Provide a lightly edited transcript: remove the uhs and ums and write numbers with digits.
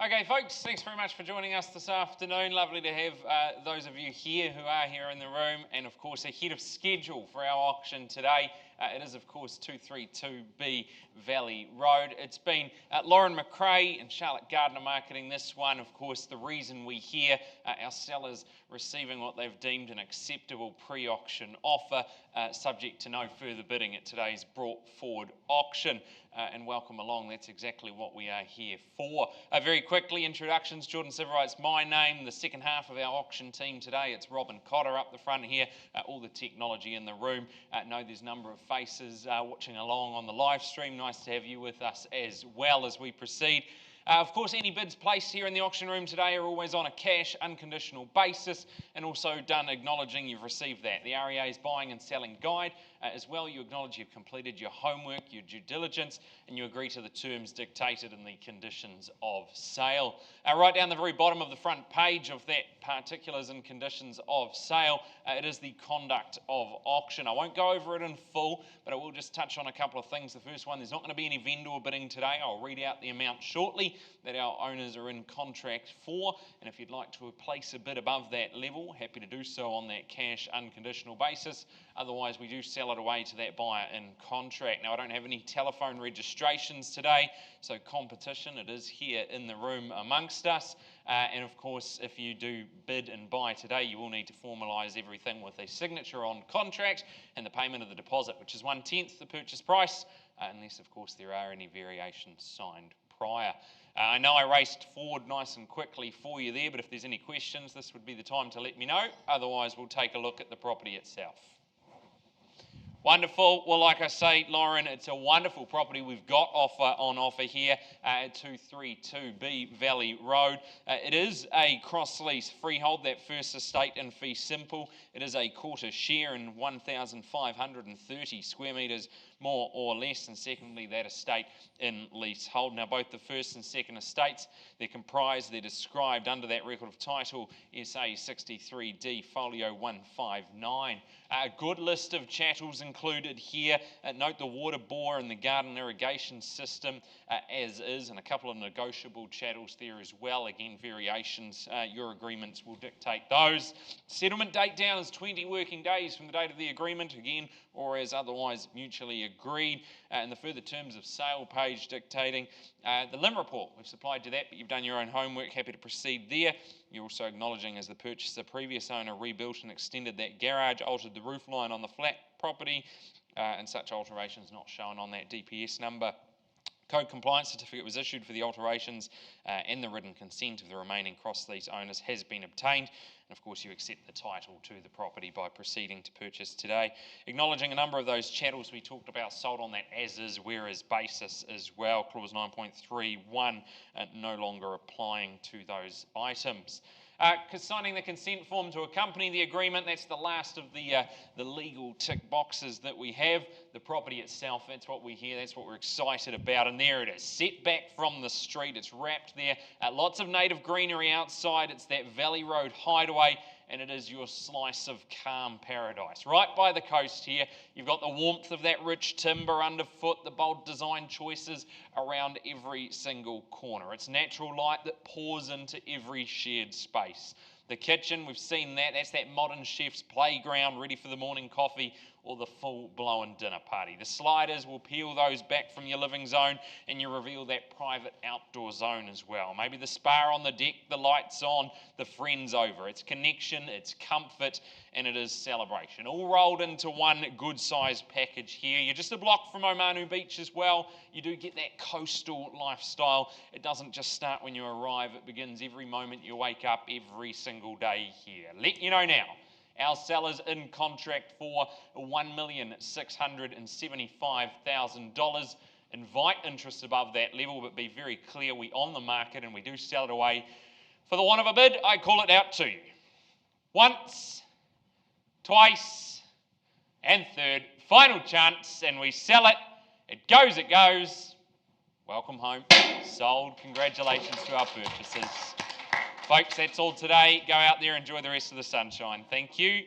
Okay, folks, thanks very much for joining us this afternoon. Lovely to have those of you here who are here in the room, and of course ahead of schedule for our auction today. It is, of course, 232B Valley Road. It's been Lauren MacRae and Charlotte Gardner marketing this one. Of course, the reason we hear our sellers receiving what they've deemed an acceptable pre-auction offer, subject to no further bidding at today's brought forward auction. And welcome along, that's exactly what we are here for. Very quickly, introductions. Jordan Siverite's my name. The second half of our auction team today, it's Robin Cotter up the front here, all the technology in the room. Know there's a number of faces watching along on the live stream. Nice to have you with us as well as we proceed. Of course, any bids placed here in the auction room today are always on a cash, unconditional basis, and also done acknowledging you've received that. The REA's buying and selling guide. As well, you acknowledge you've completed your homework, your due diligence, and you agree to the terms dictated in the conditions of sale. Right down the very bottom of the front page of that particulars and conditions of sale, it is the conduct of auction. I won't go over it in full, but I will just touch on a couple of things. The first one, there's not going to be any vendor bidding today. I'll read out the amount shortly that our owners are in contract for, and if you'd like to place a bid above that level, happy to do so on that cash unconditional basis. Otherwise, we do sell it away to that buyer in contract. Now, I don't have any telephone registrations today, so competition, it is here in the room amongst us. And of course, if you do bid and buy today, you will need to formalise everything with a signature on contract and the payment of the deposit, which is 1/10 the purchase price, unless, of course, there are any variations signed prior. I know I raced forward nice and quickly for you there, but if there's any questions, this would be the time to let me know. Otherwise, we'll take a look at the property itself. Wonderful. Well, like I say, Lauren, it's a wonderful property we've got on offer here at 232B Valley Road. It is a cross-lease freehold, that first estate in fee simple. It is a quarter share in 1,530 square metres, more or less, and secondly, that estate in leasehold. Now, both the first and second estates, they're described under that record of title, SA 63D Folio 159. A good list of chattels included here. Note the water bore and the garden irrigation system as is, and a couple of negotiable chattels there as well. Again, variations, your agreements will dictate those. Settlement date down is 20 working days from the date of the agreement, again, or as otherwise mutually agreed. And the further terms of sale page dictating the LIM report. We've supplied to that, but you've done your own homework. Happy to proceed there. You're also acknowledging as the purchaser, previous owner rebuilt and extended that garage, altered the roof line on the flat property, and such alterations not shown on that DPS number. Code compliance certificate was issued for the alterations, and the written consent of the remaining cross-lease owners has been obtained. And of course, you accept the title to the property by proceeding to purchase today. Acknowledging a number of those chattels we talked about sold on that as-is, whereas basis as well. Clause 9.31 no longer applying to those items. Signing the consent form to accompany the agreement, that's the last of the legal tick boxes that we have. The property itself, that's what we hear, that's what we're excited about, and there it is. Set back from the street, it's wrapped there. Lots of native greenery outside, it's that Valley Road hideaway, and it is your slice of calm paradise. Right by the coast here, you've got the warmth of that rich timber underfoot, the bold design choices around every single corner. It's natural light that pours into every shared space. The kitchen, we've seen that, that's that modern chef's playground ready for the morning coffee or the full-blown dinner party. The sliders will peel those back from your living zone and you reveal that private outdoor zone as well. Maybe the spa on the deck, the lights on, the friends over. It's connection, it's comfort, and it is celebration. All rolled into one good-sized package here. You're just a block from Mt Maunganui Beach as well. You do get that coastal lifestyle. It doesn't just start when you arrive. It begins every moment you wake up every single day here. Let you know now. Our sellers in contract for $1,675,000. Invite interest above that level, but be very clear, we on the market and we do sell it away. For the want of a bid, I call it out to you. Once, twice, and third, final chance, and we sell it. It goes. Welcome home. Sold. Congratulations to our purchasers. Folks, that's all today. Go out there, enjoy the rest of the sunshine. Thank you.